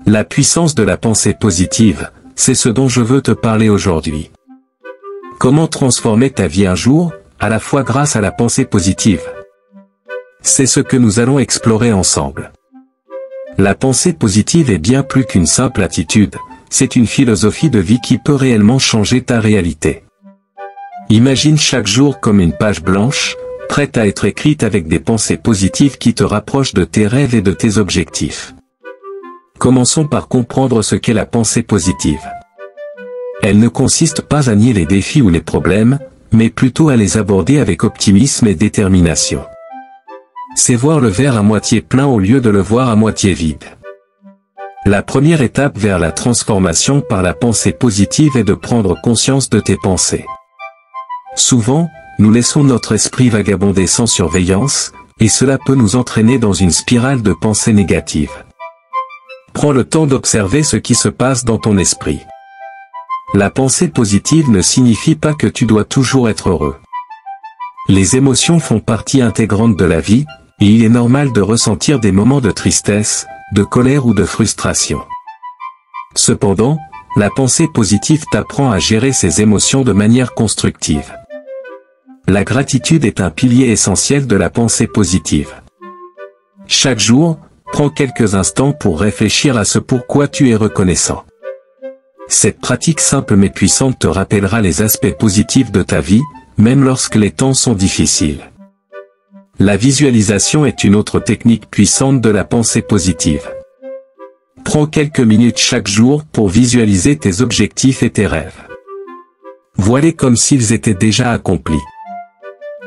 La puissance de la pensée positive, c'est ce dont je veux te parler aujourd'hui. Comment transformer ta vie un jour, à la fois grâce à la pensée positive? C'est ce que nous allons explorer ensemble. La pensée positive est bien plus qu'une simple attitude, c'est une philosophie de vie qui peut réellement changer ta réalité. Imagine chaque jour comme une page blanche, prête à être écrite avec des pensées positives qui te rapprochent de tes rêves et de tes objectifs. Commençons par comprendre ce qu'est la pensée positive. Elle ne consiste pas à nier les défis ou les problèmes, mais plutôt à les aborder avec optimisme et détermination. C'est voir le verre à moitié plein au lieu de le voir à moitié vide. La première étape vers la transformation par la pensée positive est de prendre conscience de tes pensées. Souvent, nous laissons notre esprit vagabonder sans surveillance, et cela peut nous entraîner dans une spirale de pensées négatives. Prends le temps d'observer ce qui se passe dans ton esprit. La pensée positive ne signifie pas que tu dois toujours être heureux. Les émotions font partie intégrante de la vie, et il est normal de ressentir des moments de tristesse, de colère ou de frustration. Cependant, la pensée positive t'apprend à gérer ces émotions de manière constructive. La gratitude est un pilier essentiel de la pensée positive. Chaque jour, prends quelques instants pour réfléchir à ce pourquoi tu es reconnaissant. Cette pratique simple mais puissante te rappellera les aspects positifs de ta vie, même lorsque les temps sont difficiles. La visualisation est une autre technique puissante de la pensée positive. Prends quelques minutes chaque jour pour visualiser tes objectifs et tes rêves. Vois-les comme s'ils étaient déjà accomplis.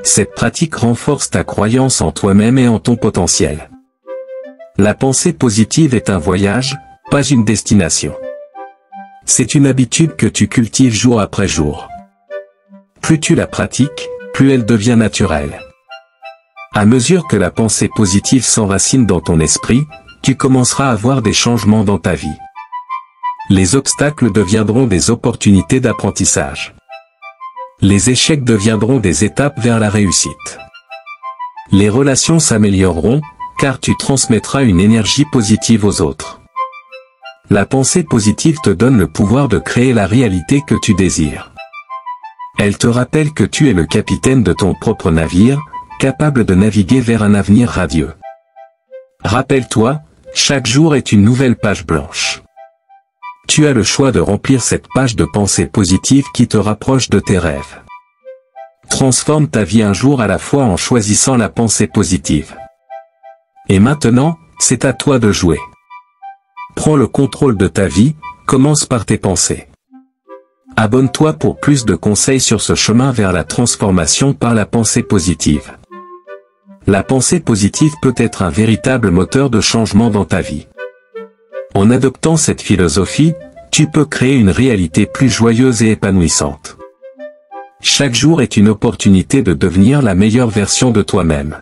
Cette pratique renforce ta croyance en toi-même et en ton potentiel. La pensée positive est un voyage, pas une destination. C'est une habitude que tu cultives jour après jour. Plus tu la pratiques, plus elle devient naturelle. À mesure que la pensée positive s'enracine dans ton esprit, tu commenceras à voir des changements dans ta vie. Les obstacles deviendront des opportunités d'apprentissage. Les échecs deviendront des étapes vers la réussite. Les relations s'amélioreront, car tu transmettras une énergie positive aux autres. La pensée positive te donne le pouvoir de créer la réalité que tu désires. Elle te rappelle que tu es le capitaine de ton propre navire, capable de naviguer vers un avenir radieux. Rappelle-toi, chaque jour est une nouvelle page blanche. Tu as le choix de remplir cette page de pensées positives qui te rapproche de tes rêves. Transforme ta vie un jour à la fois en choisissant la pensée positive. Et maintenant, c'est à toi de jouer. Prends le contrôle de ta vie, commence par tes pensées. Abonne-toi pour plus de conseils sur ce chemin vers la transformation par la pensée positive. La pensée positive peut être un véritable moteur de changement dans ta vie. En adoptant cette philosophie, tu peux créer une réalité plus joyeuse et épanouissante. Chaque jour est une opportunité de devenir la meilleure version de toi-même.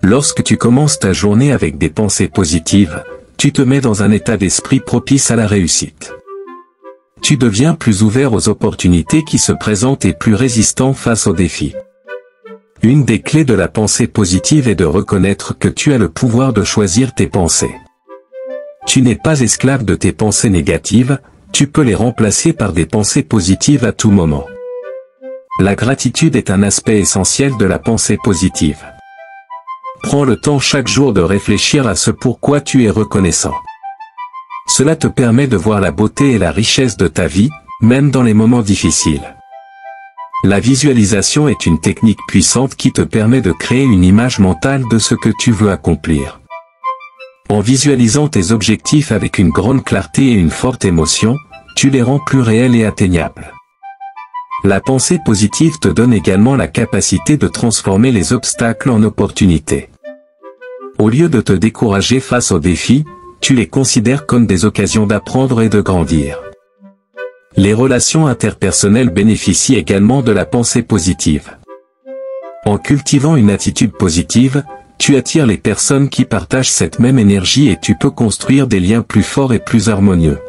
Lorsque tu commences ta journée avec des pensées positives, tu te mets dans un état d'esprit propice à la réussite. Tu deviens plus ouvert aux opportunités qui se présentent et plus résistant face aux défis. Une des clés de la pensée positive est de reconnaître que tu as le pouvoir de choisir tes pensées. Tu n'es pas esclave de tes pensées négatives, tu peux les remplacer par des pensées positives à tout moment. La gratitude est un aspect essentiel de la pensée positive. Prends le temps chaque jour de réfléchir à ce pourquoi tu es reconnaissant. Cela te permet de voir la beauté et la richesse de ta vie, même dans les moments difficiles. La visualisation est une technique puissante qui te permet de créer une image mentale de ce que tu veux accomplir. En visualisant tes objectifs avec une grande clarté et une forte émotion, tu les rends plus réels et atteignables. La pensée positive te donne également la capacité de transformer les obstacles en opportunités. Au lieu de te décourager face aux défis, tu les considères comme des occasions d'apprendre et de grandir. Les relations interpersonnelles bénéficient également de la pensée positive. En cultivant une attitude positive, tu attires les personnes qui partagent cette même énergie et tu peux construire des liens plus forts et plus harmonieux.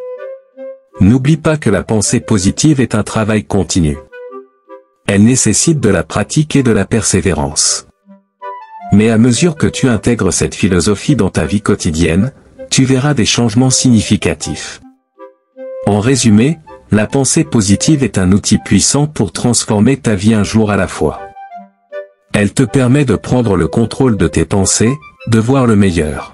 N'oublie pas que la pensée positive est un travail continu. Elle nécessite de la pratique et de la persévérance. Mais à mesure que tu intègres cette philosophie dans ta vie quotidienne, tu verras des changements significatifs. En résumé, la pensée positive est un outil puissant pour transformer ta vie un jour à la fois. Elle te permet de prendre le contrôle de tes pensées, de voir le meilleur.